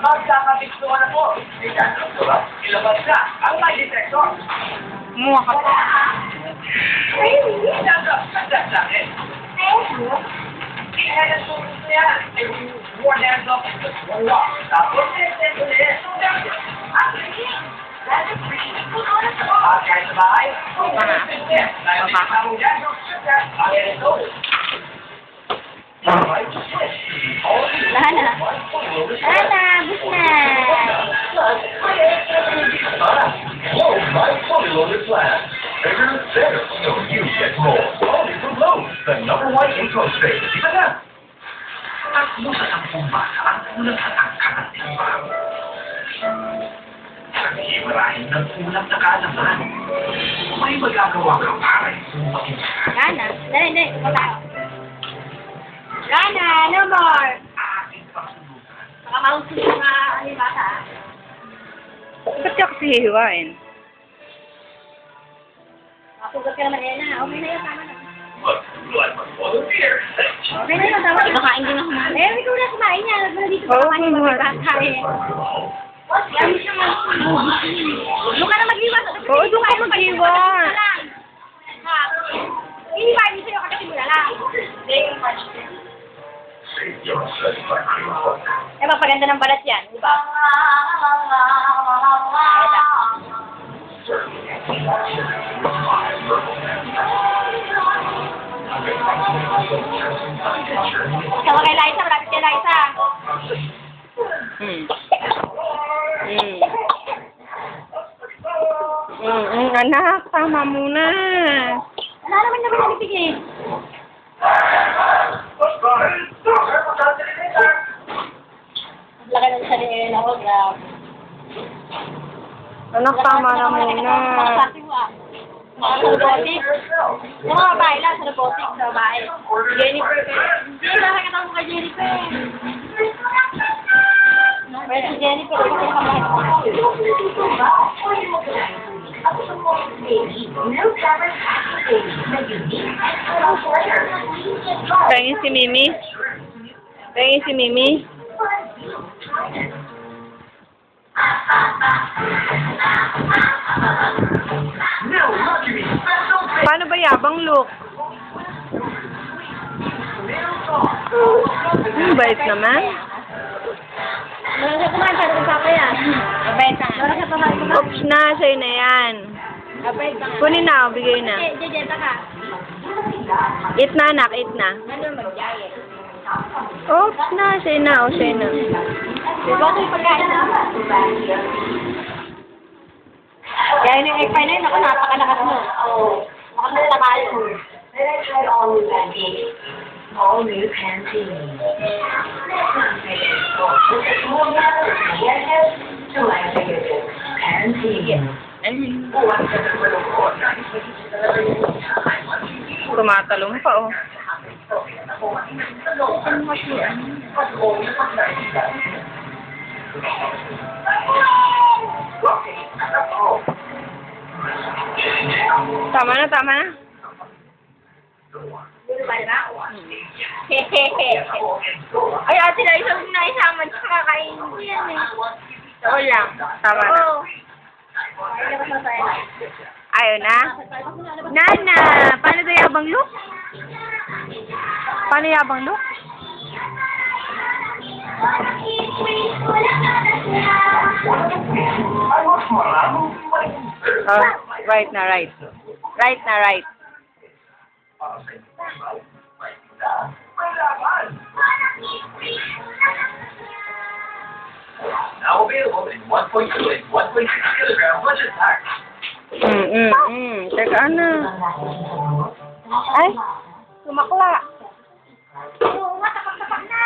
Magkakapiktuan ako. Ilabas na ang lie detector. Kumuha ka pa. Ay, hindi. Nagdagdag sa akin. Kaya nasulit ko yan. Ay, more hands up. Tapos, kahit sa bahay. Lana, bus na. Lowe's My Fully Loaded Plan. Bigger, better, so you get more. Only from Lowe's, the #1 info space. Iba na. At mo sa 10 bata ang kulang at ang kakatimbang. Marahil ng kulang na kaalaman. May magagawa ka para ito maging Lana, dali, wala. Lana, no more. ating pasulutan. Baka mausap yung mga bata. Ba't ka kasi hihiwain? Masugat ka naman, Ena. Okay na yun, tama na. Magtuluan mag-volunteer. Okay na yun, tama na. Nakain din ako na. Ikaw na kumain niya. Nandito ka kumain yung mga kakain. Doon ka na mag-iwas. Oo, doon ka mag-iwas. Hindi ba, hindi sa'yo kasi mula lang. Save your satisfactory hook. Eh, magpaganda ng balat yan, di ba? Sama kay Liza, malapit kay Liza. Anak, tama muna. Wala naman naman nalipig eh. Laka ng sarili ako, grab. Anak, tama na muna. Mga sa robotic. Yung mga babae lang sa robotic, sa babae. Jennifer, hindi lang nakakatawa mo kay Jennifer. Pero si Jennifer, ito ka nakamahit ko. Pahingin si Mimi. Pahingin si Mimi. Paano ba yabang look? Bait naman. Wala siya kumain, paano kung papa yan? Mabait ka nga. Wala siya kumain. Oops na, sa'yo na yan. Mabait ka nga. Kunin na, bigay na. Jejeta ka. Eat na, anak, eat na. Ano mag-jaya? Oops na, sa'yo na, o sa'yo na. Diba ito yung pagkain na? Kaya yung egg pie na yun, ako napakalakas mo. Ako na tabayo. Then I tried all new Pantene. All new Pantene. Pantene. Tumatalong pa, oh. Tama na, tama na. Ay, ate na isang naisama sa kakain yan eh. Oo lang. Tama na. Oo. Ayaw na? Nana! Paano daw yabang look? Paano yabang look? Oh, right na, right. Right na, right. Now available in 1.2 and 1.6 kilogram budget packs. Teka na. Ay, sumakla. Oo, tapak-tapak na.